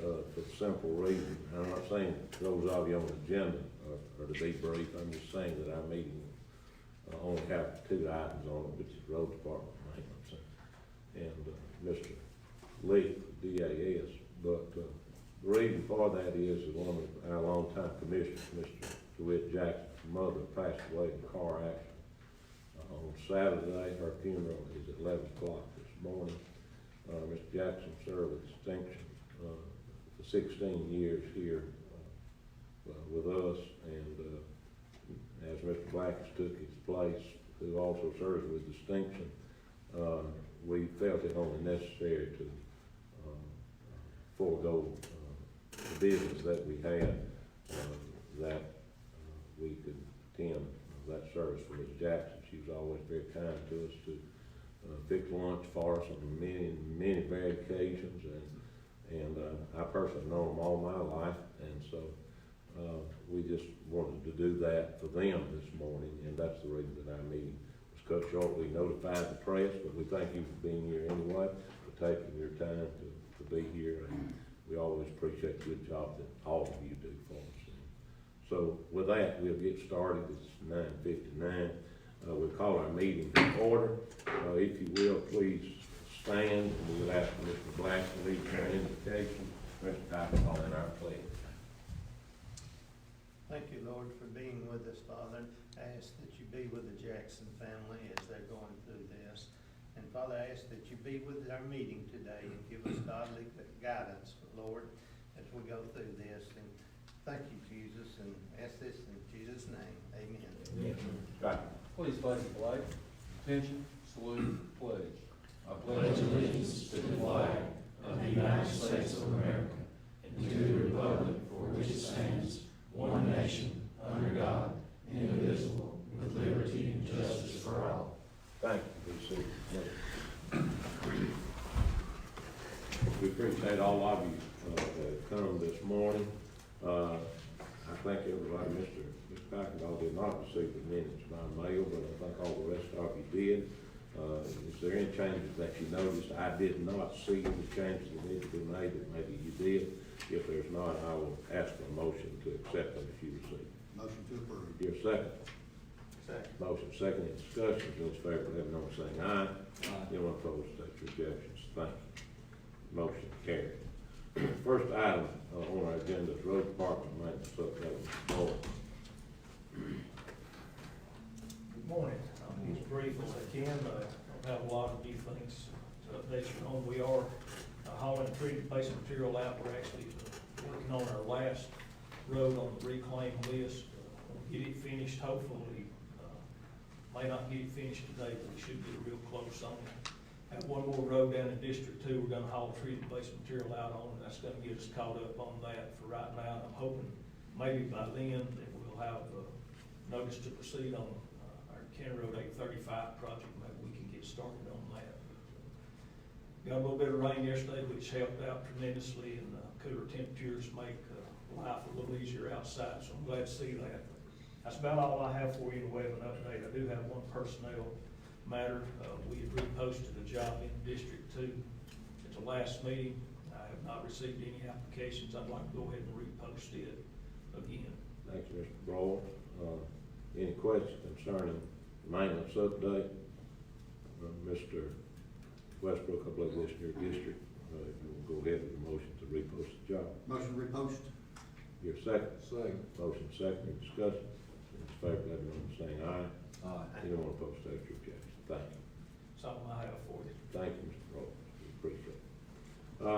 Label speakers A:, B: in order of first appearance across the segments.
A: for the simple reason, I'm not saying those of you on the agenda are to be brief, I'm just saying that our meeting only have two items on it, which is road department maintenance and Mr. Lee, DAS. But the reason for that is that one of our longtime commissioners, Mr. DeWitt Jackson's mother, passed away in a car accident. On Saturday, her funeral is at 11 o'clock this morning. Mr. Jackson served with distinction for 16 years here with us, and as Mr. Black's took his place, who also serves with distinction, we felt it only necessary to forego the business that we had, that we could attend that service for Ms. Jackson. She was always very kind to us, to fix lunch for us on many varied occasions, and I personally know them all my life, and so we just wanted to do that for them this morning, and that's the reason that our meeting was cut short. We notified the press, but we thank you for being here anyway, for taking your time to be here, and we always appreciate the good job that all of you do for us. So with that, we'll get started. It's 9:59. We'll call our meeting to order. If you will, please stand, and we would ask Mr. Black to lead our invocation. Mr. Tyson in our pledge.
B: Thank you, Lord, for being with us, Father. I ask that you be with the Jackson family as they're going through this. And Father, I ask that you be with our meeting today and give us godly guidance, Lord, as we go through this. And thank you, Jesus, and ask this in Jesus' name. Amen.
A: Amen. Right.
C: Please face the flag. Attention, salute, pledge.
D: I pledge allegiance to the flag of the United States of America and to the republic for which it stands, one nation, under God, indivisible, with liberty and justice for all.
A: Thank you. Be seated. We appreciate all of you that have come this morning. I think everybody, Mr. Packendall did not receive the minutes by mail, but I think all the rest of you did. Is there any changes that you noticed? I did not see any changes that need to be made, but maybe you did. If there's not, I will ask for a motion to accept them if you receive.
E: Motion to approve.
A: Your second.
B: Second.
A: Motion second in discussion. Those in favor, let me know by saying aye. Anyone opposed, state your objections. Thank you. Motion carried. First item on our agenda is road department maintenance update.
F: Good morning. I'll be as brief as I can. I don't have a lot of new things to update you on. We are hauling treated base material out. We're actually working on our last road on the reclaim list. We'll get it finished, hopefully. May not get it finished today, but we should get real close on it. Have one more road down in District 2 we're gonna haul treated base material out on, and that's gonna get us caught up on that for right now. I'm hoping maybe by then that we'll have notice to proceed on our County Road 835 project. Maybe we can get started on that. Got a little bit of rain yesterday, which helped out tremendously, and cooler temperatures make life a little easier outside, so I'm glad to see that. That's about all I have for you in the way of an update. I do have one personnel matter. We had reposted a job in District 2 at the last meeting. I have not received any applications. I'd like to go ahead and repost it again.
A: Thanks, Mr. Broll. Any questions concerning maintenance update? Mr. Westbrook, I believe this is your district. You will go ahead with the motion to repost the job.
E: Motion to repost.
A: Your second.
E: Second.
A: Motion second in discussion. In favor, let me know by saying aye.
E: Aye.
A: Anyone opposed, state your objection. Thank you.
F: That's all I have for you.
A: Thank you, Mr. Broll. We appreciate it.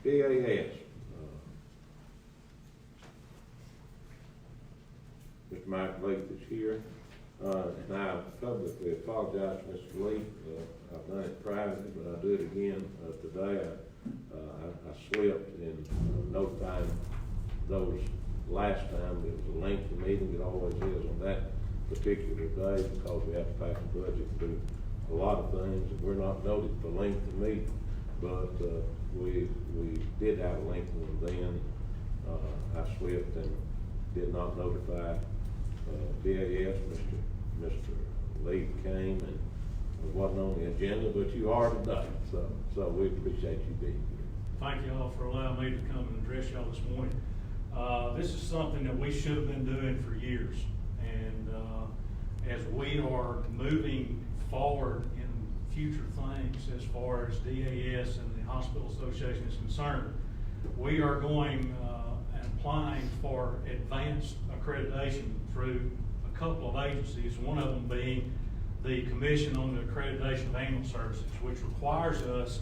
A: DAS. Mr. Mike Leith is here. And I publicly apologize to Mr. Leith. I've done it privately, but I'll do it again today. I slipped in notifying those last time. It was a lengthy meeting. It always is on that particular day because we have to pass a budget and do a lot of things. And we're not noted for length of meeting, but we did have a lengthy one then. I slipped and did not notify DAS. Mr. Lee came and wasn't on the agenda, but you are today. So we appreciate you being here.
F: Thank you all for allowing me to come and address y'all this morning. This is something that we should have been doing for years. And as we are moving forward in future things as far as DAS and the Hospital Association is concerned, we are going and applying for advanced accreditation through a couple of agencies, one of them being the Commission on the Accreditation of Ambulance Services, which requires us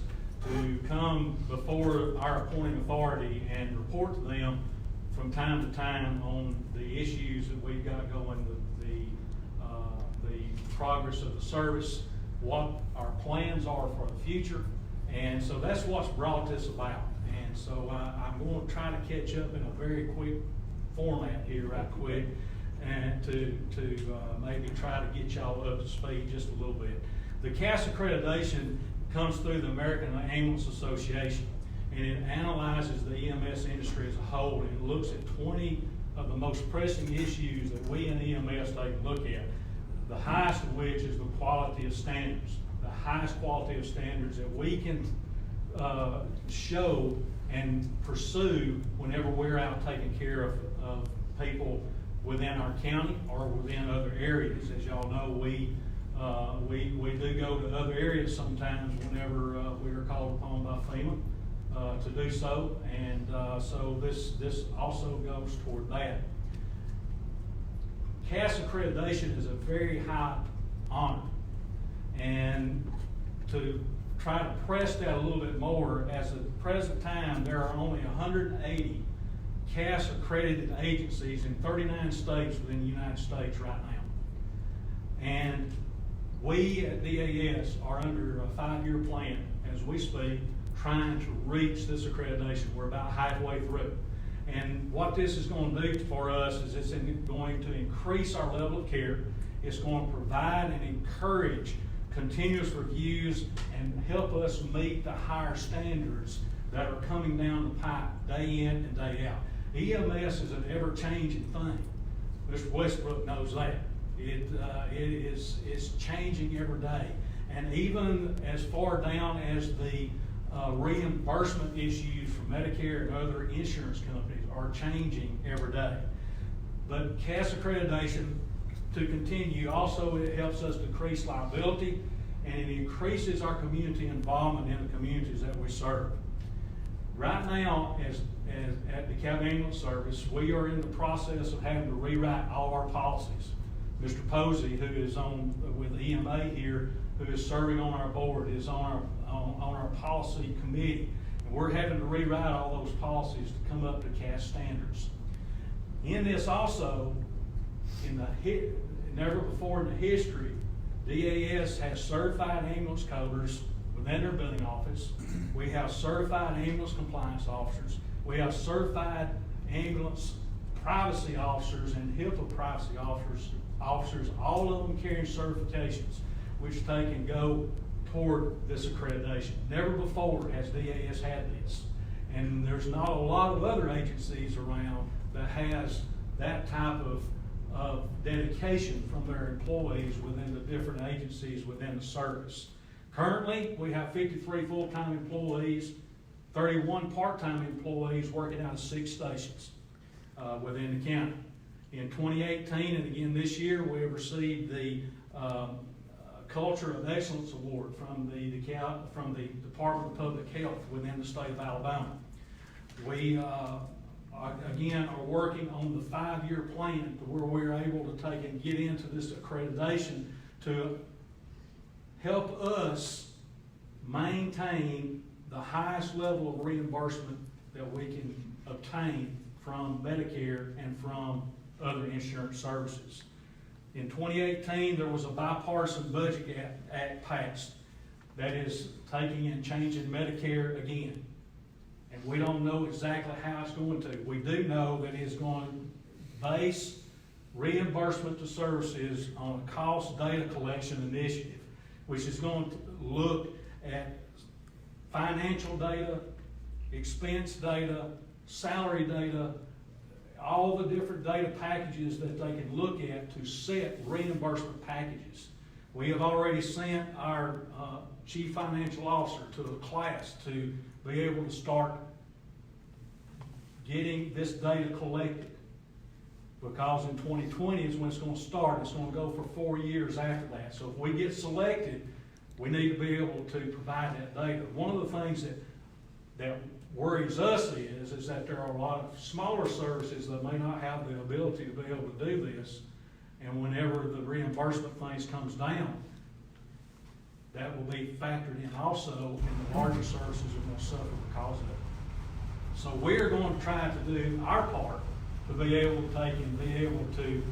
F: to come before our appointing authority and report to them from time to time on the issues that we've got going, the progress of the service, what our plans are for the future. And so that's what's brought this about. And so I'm going to try to catch up in a very quick format here right quick, and to maybe try to get y'all up to speed just a little bit. The CAS accreditation comes through the American Ambulance Association, and it analyzes the EMS industry as a whole, and it looks at 20 of the most pressing issues that we in EMS take a look at. The highest of which is the quality of standards, the highest quality of standards that we can show and pursue whenever we're out taking care of people within our county or within other areas. As y'all know, we do go to other areas sometimes whenever we are called upon by FEMA to do so, and so this also goes toward that. CAS accreditation is a very high honor, and to try to press that a little bit more, as of the present time, there are only 180 CAS accredited agencies in 39 states within the United States right now. And we at DAS are under a 5-year plan as we speak, trying to reach this accreditation. We're about halfway through. And what this is going to do for us is it's going to increase our level of care. It's going to provide and encourage continuous reviews and help us meet the higher standards that are coming down the pipe day in and day out. EMS is an ever-changing thing. Mr. Westbrook knows that. It's changing every day. And even as far down as the reimbursement issues for Medicare and other insurance companies are changing every day. But CAS accreditation, to continue, also it helps us decrease liability, and it increases our community involvement in the communities that we serve. Right now, as at DeKalb Ambulance Service, we are in the process of having to rewrite all our policies. Mr. Posey, who is on with EMA here, who is serving on our board, is on our policy committee. And we're having to rewrite all those policies to come up to CAS standards. In this also, never before in the history, DAS has certified ambulance coders within their billing office. We have certified ambulance compliance officers. We have certified ambulance privacy officers and HIPAA privacy officers, all of them carrying certifications, which they can go toward this accreditation. Never before has DAS had this. And there's not a lot of other agencies around that has that type of dedication from their employees within the different agencies within the service. Currently, we have 53 full-time employees, 31 part-time employees working out of 6 stations within the county. In 2018, and again this year, we have received the Culture of Excellence Award from the Department of Public Health within the state of Alabama. We again are working on the 5-year plan to where we're able to take and get into this accreditation to help us maintain the highest level of reimbursement that we can obtain from Medicare and from other insurance services. In 2018, there was a bipartisan budget act passed that is taking and changing Medicare again. And we don't know exactly how it's going to. We do know that it's going to base reimbursement to services on a cost data collection initiative, which is going to look at financial data, expense data, salary data, all the different data packages that they can look at to set reimbursement packages.
E: We have already sent our chief financial officer to a class to be able to start getting this data collected. Because in 2020 is when it's going to start. It's going to go for 4 years after that. So if we get selected, we need to be able to provide that data. One of the things that worries us is that there are a lot of smaller services that may not have the ability to be able to do this. And whenever the reimbursement things comes down, that will be factored in also, and the larger services are going to suffer because of it. So we're going to try to do our part to be able to take and be able to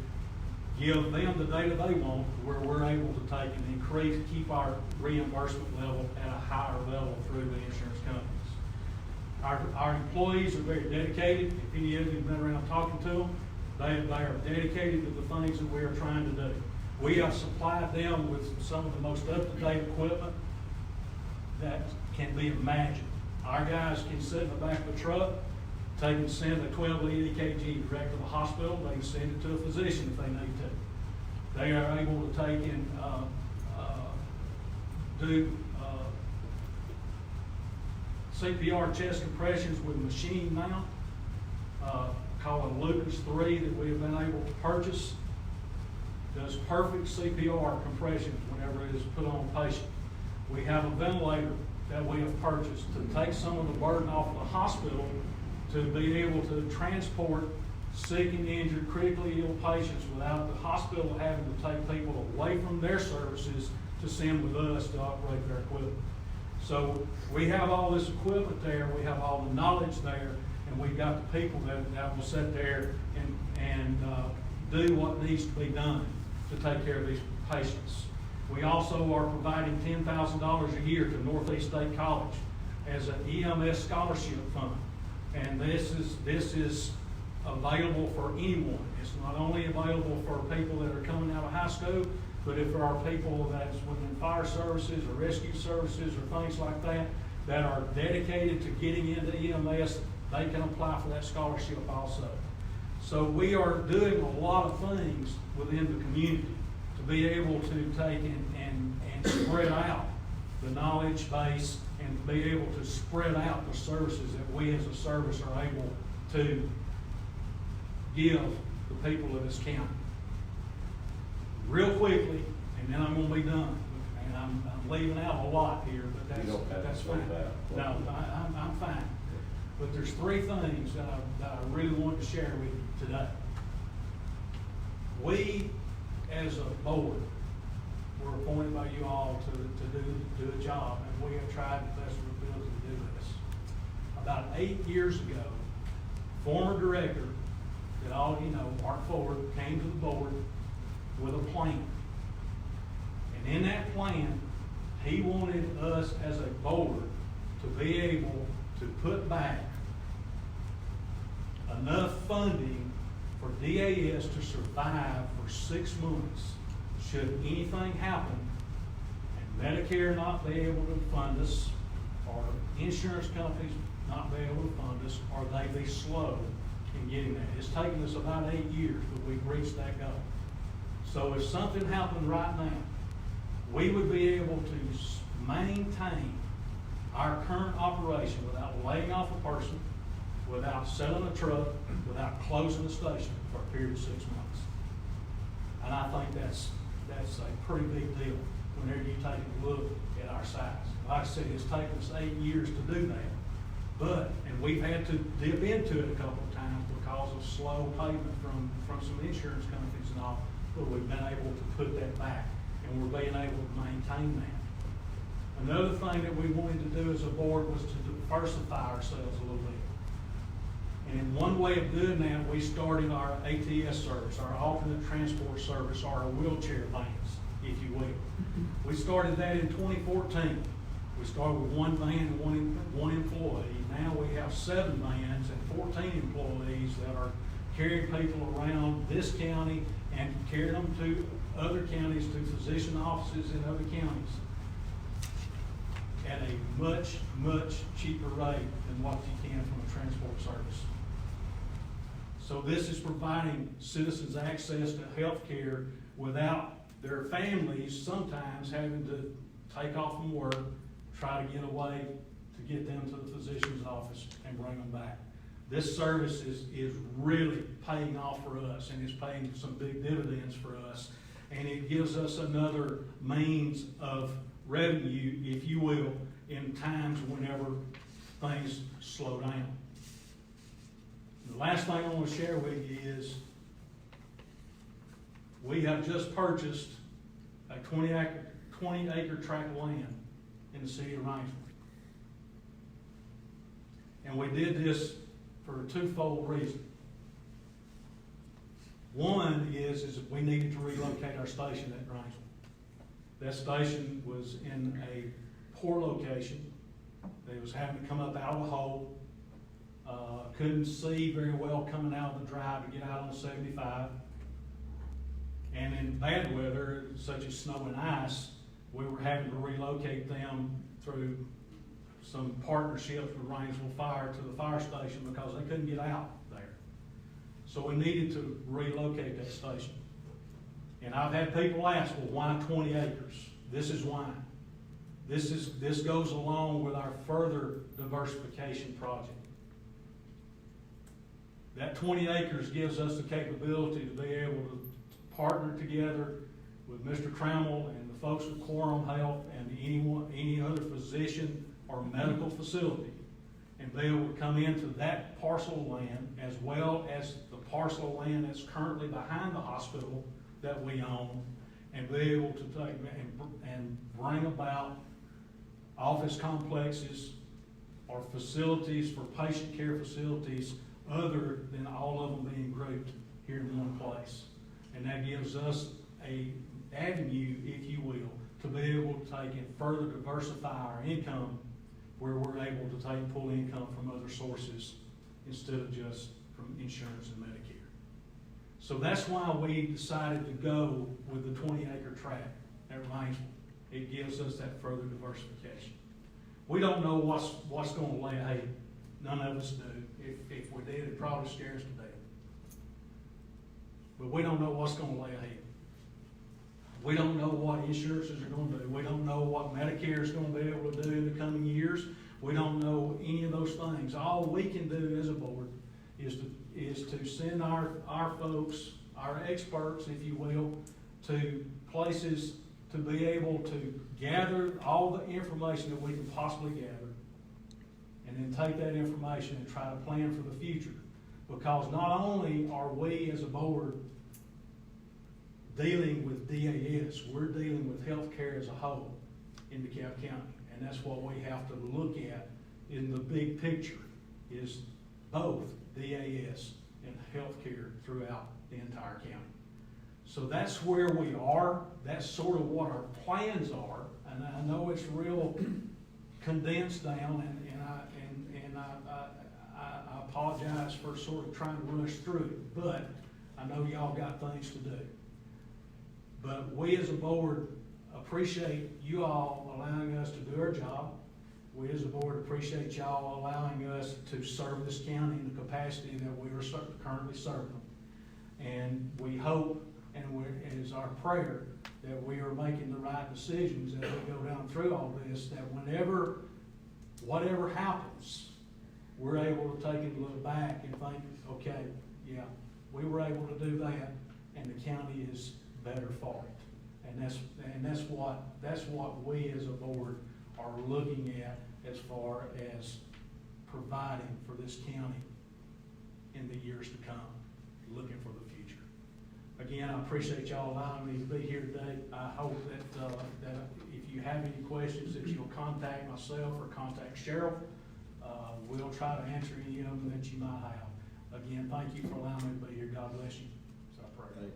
E: give them the data they want, where we're able to take and increase, keep our reimbursement level at a higher level through the insurance companies. Our employees are very dedicated. If any of you have been around talking to them, they are dedicated to the things that we are trying to do. We have supplied them with some of the most up-to-date equipment that can be imagined. Our guys can sit in the back of the truck, take and send a 12 lead EKG direct to the hospital. They can send it to a physician if they need to. They are able to take and do CPR chest compressions with machine mount, called a Lucas 3 that we have been able to purchase. Does perfect CPR compressions whenever it is put on a patient. We have a ventilator that we have purchased to take some of the burden off of the hospital to be able to transport sick and injured, critically ill patients without the hospital having to take people away from their services to send with us to operate their equipment. So we have all this equipment there, we have all the knowledge there, and we've got the people that will sit there and do what needs to be done to take care of these patients. We also are providing $10,000 a year to Northeast State College as an EMS scholarship fund. And this is available for anyone. It's not only available for people that are coming out of high school, but if there are people that's within fire services or rescue services or things like that are dedicated to getting into EMS, they can apply for that scholarship also. So we are doing a lot of things within the community to be able to take and spread out the knowledge base and be able to spread out the services that we as a service are able to give the people of this county. Real quickly, and then I'm going to be done. And I'm leaving out a lot here, but that's fine. No, I'm fine. But there's 3 things that I really want to share with you today. We, as a board, were appointed by you all to do a job, and we have tried the best of our ability to do this. About 8 years ago, former director that all of you know, Mark Ford, came to the board with a plan. And in that plan, he wanted us as a board to be able to put back enough funding for DAS to survive for 6 months should anything happen and Medicare not be able to fund us, or insurance companies not be able to fund us, or they be slow in getting that. It's taken us about 8 years, but we've reached that goal. So if something happened right now, we would be able to maintain our current operation without laying off a person, without selling a truck, without closing the station for a period of 6 months. And I think that's a pretty big deal whenever you take a look at our size. Like I said, it's taken us 8 years to do that. And we've had to dip into it a couple of times because of slow payment from some insurance companies and all, but we've been able to put that back, and we're being able to maintain that. Another thing that we wanted to do as a board was to diversify ourselves a little bit. And in one way of doing that, we started our ATS service, our alternate transport service, or our wheelchair vans, if you will. We started that in 2014. We started with 1 van and one employee. Now we have 7 vans and 14 employees that are carrying people around this county and carrying them to other counties, to physician offices in other counties at a much, much cheaper rate than what you can from a transport service. So this is providing citizens access to health care without There are families sometimes having to take off from work, try to get away to get them to the physician's office and bring them back. This service is really paying off for us, and it's paying some big dividends for us. And it gives us another means of revenue, if you will, in times whenever things slow down. The last thing I want to share with you is we have just purchased a 20-acre tract of land in the city of Rainsville. And we did this for a twofold reason. One is we needed to relocate our station at Rainsville. That station was in a poor location. It was having to come up out of a hole. Couldn't see very well coming out of the drive to get out on 75. And in bad weather, such as snow and ice, we were having to relocate them through some partnerships with Rainsville Fire to the fire station because they couldn't get out there. So we needed to relocate that station. And I've had people ask, well, why 20 acres? This is why. This goes along with our further diversification project. That 20 acres gives us the capability to be able to partner together with Mr. Trammell and the folks at Quorum Health and any other physician or medical facility, and be able to come into that parcel of land as well as the parcel of land that's currently behind the hospital that we own, and be able to take and bring about office complexes or facilities for patient care facilities other than all of them being grouped here in one place. And that gives us a avenue, if you will, to be able to take and further diversify our income where we're able to pull income from other sources instead of just from insurance and Medicare. So that's why we decided to go with the 20-acre tract at Rainsville. It gives us that further diversification. We don't know what's going to lay ahead. None of us do. If we did, it'd probably scare us to death. But we don't know what's going to lay ahead. We don't know what insurances are going to do. We don't know what Medicare is going to be able to do in the coming years. We don't know any of those things. All we can do as a board is to send our folks, our experts, if you will, to places to be able to gather all the information that we can possibly gather, and then take that information and try to plan for the future. Because not only are we as a board dealing with DAS, we're dealing with healthcare as a whole in DeKalb County. And that's what we have to look at in the big picture, is both DAS and healthcare throughout the entire county. So that's where we are. That's sort of what our plans are. And I know it's real condensed down, and I apologize for sort of trying to rush through it, but I know y'all got things to do. But we as a board appreciate you all allowing us to do our job. We as a board appreciate y'all allowing us to serve this county in the capacity that we are currently serving them. And we hope, and it is our prayer, that we are making the right decisions as we go down through all this, that whatever happens, we're able to take a look back and think, okay, yeah, we were able to do that, and the county is better for it. And that's what we as a board are looking at as far as providing for this county in the years to come, looking for the future. Again, I appreciate y'all allowing me to be here today. I hope that if you have any questions, that you'll contact myself or contact Cheryl. We'll try to answer any of them that you might have. Again, thank you for allowing me to be here. God bless you. So I pray.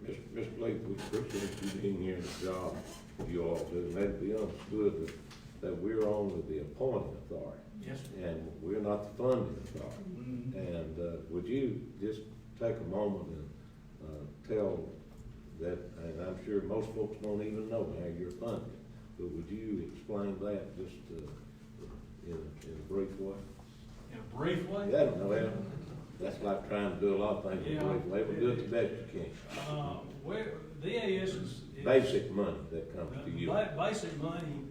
A: Thank you. Mr. Blake, we appreciate you being here in the job you all do, and let it be understood that we're only the appointing authority.
E: Yes, sir.
A: And we're not the funding authority.
E: Mm-hmm.
A: And would you just take a moment and tell that, and I'm sure most folks don't even know how you're funded, but would you explain that just in a brief way?
E: In a brief way?
A: Yeah, no, That's like trying to do a lot of things.
E: Yeah.
A: They will do it the best you
E: Well, DAS is.
A: can. Basic money that comes to you.
E: Basic money,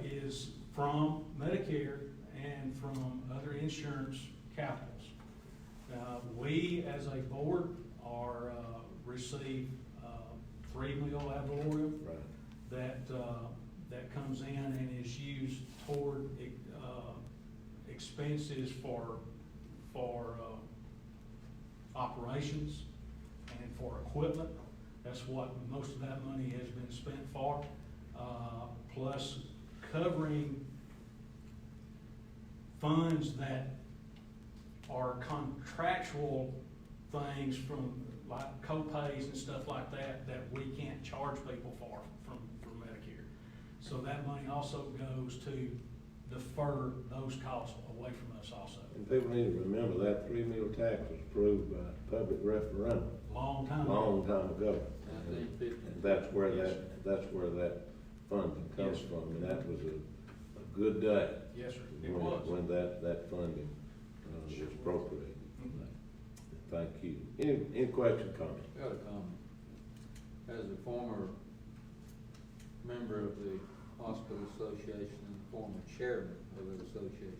E: is from Medicare and from other insurance capitals. We, as a board, receive, 3 meal ad valorem
A: Right.
E: that comes in and is used toward, expenses for operations and for equipment. That's what most of that money has been spent for, plus covering funds that are contractual things from like co-pays and stuff like that, that we can't charge people for from Medicare. So that money also goes to defer those costs away from us also.
A: And people need to remember that 3 meal tax was approved by public referendum
E: Long time
A: a
E: ago.
A: long time ago.
C: 1950.
A: And that's where
E: Yes,
A: that's where that funding comes
E: Yes.
A: from, and that was a good day.
E: Yes, sir, it
A: when-
E: was.
A: When that funding, was appropriated.
E: Mhm.
A: Thank you. Any question, comment?
C: Got a comment. As a former member of the Hospital Association and former chairman of the association,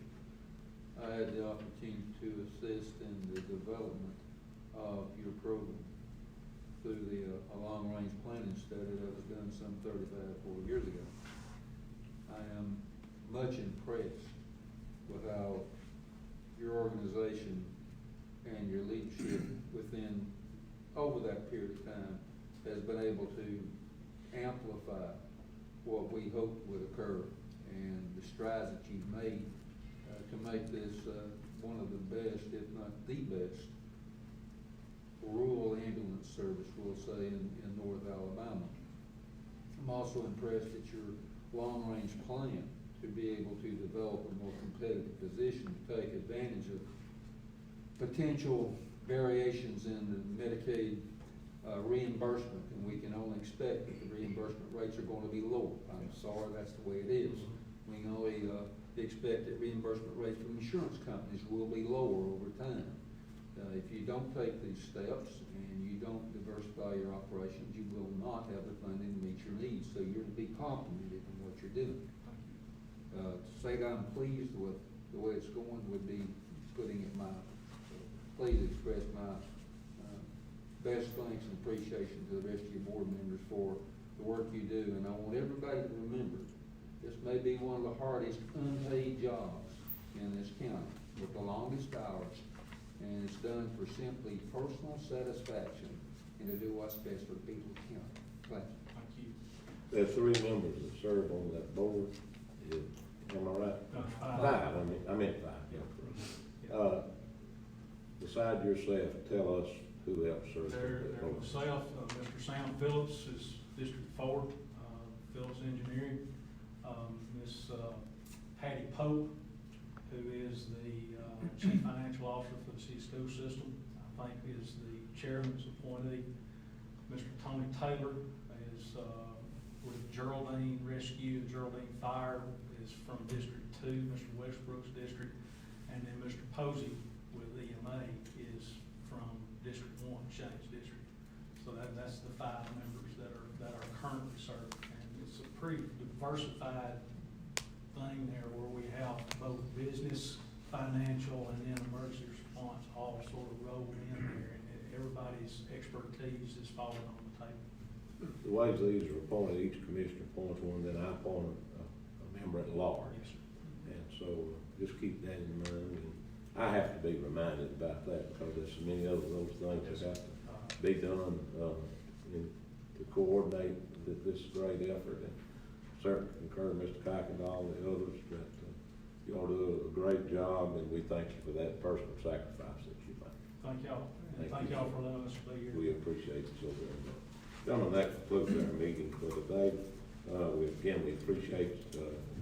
C: I had the opportunity to assist in the development of your program through a long-range planning study that was done some 35, 40 years ago. I am much impressed with how your organization and your leadership over that period of time, has been able to amplify what we hoped would occur and the strides that you've made to make this one of the best, if not the best, rural ambulance service, we'll say, in North Alabama. I'm also impressed at your long-range plan to be able to develop a more competitive position to take advantage of potential variations in the Medicaid reimbursement, and we can only expect that the reimbursement rates are going to be lower. I'm sorry, that's the way it is. We can only expect that reimbursement rates from insurance companies will be lower over time. If you don't take these steps and you don't diversify your operations, you will not have the funding to meet your needs. So you're to be complimented in what you're doing. To say that I'm pleased with the way it's going would be putting it mildly. So please express my best thanks and appreciation to the rest of your board members for the work you do. And I want everybody to remember, this may be one of the hardest unpaid jobs in this county with the longest hours. And it's done for simply personal satisfaction and to do what's best for the people of the county. Thank you.
E: Thank you.
A: There are 3 members that serve on that board. Am I right? 5. I meant 5. Yeah. Besides yourself, tell us who else serves on
E: There
A: that board.
E: myself, Mr. Sam Phillips is District 4, Phillips Engineering. Miss Patty Pope, who is the Chief Financial Officer for the city school system, I think is the chairman's appointee. Mr. Tony Taylor is with Geraldine Rescue and Geraldine Fire, is from District 2, Mr. Westbrook's district. And then Mr. Posey with EMA is from District 1, Shane's district. So that's the 5 members that are currently serving. And it's a pretty diversified thing there where we have both business, financial, and then emergency response all sort of rolled in there, and everybody's expertise is falling on the table.
A: The ways these are appointed, each commissioner appoints one, then I appoint a member at large.
E: Yes, sir.
A: And so just keep that in mind. And I have to be reminded about that because there's so many other those things that have to be done to coordinate this great effort. And certainly concur Mr. Kuykendall and the others that you all do a great job, and we thank you for that personal sacrifice that you make.
E: Thank y'all, and
A: Thank
E: thank
A: you.
E: y'all for allowing us to be here.
A: We appreciate you so very much. Gentlemen, that concludes our meeting for today. We appreciate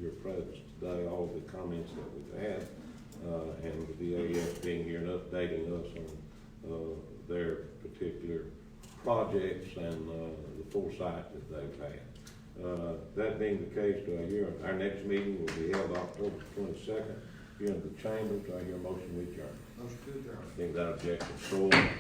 A: your presence today, all the comments that we've had, and the DAS being here and updating us on their particular projects and the foresight that they've had. That being the case, do I hear our next meeting will be held October 22nd here in the chamber. Do I hear a motion to adjourn?
C: Motion to adjourn.
A: Being without objection, Troy.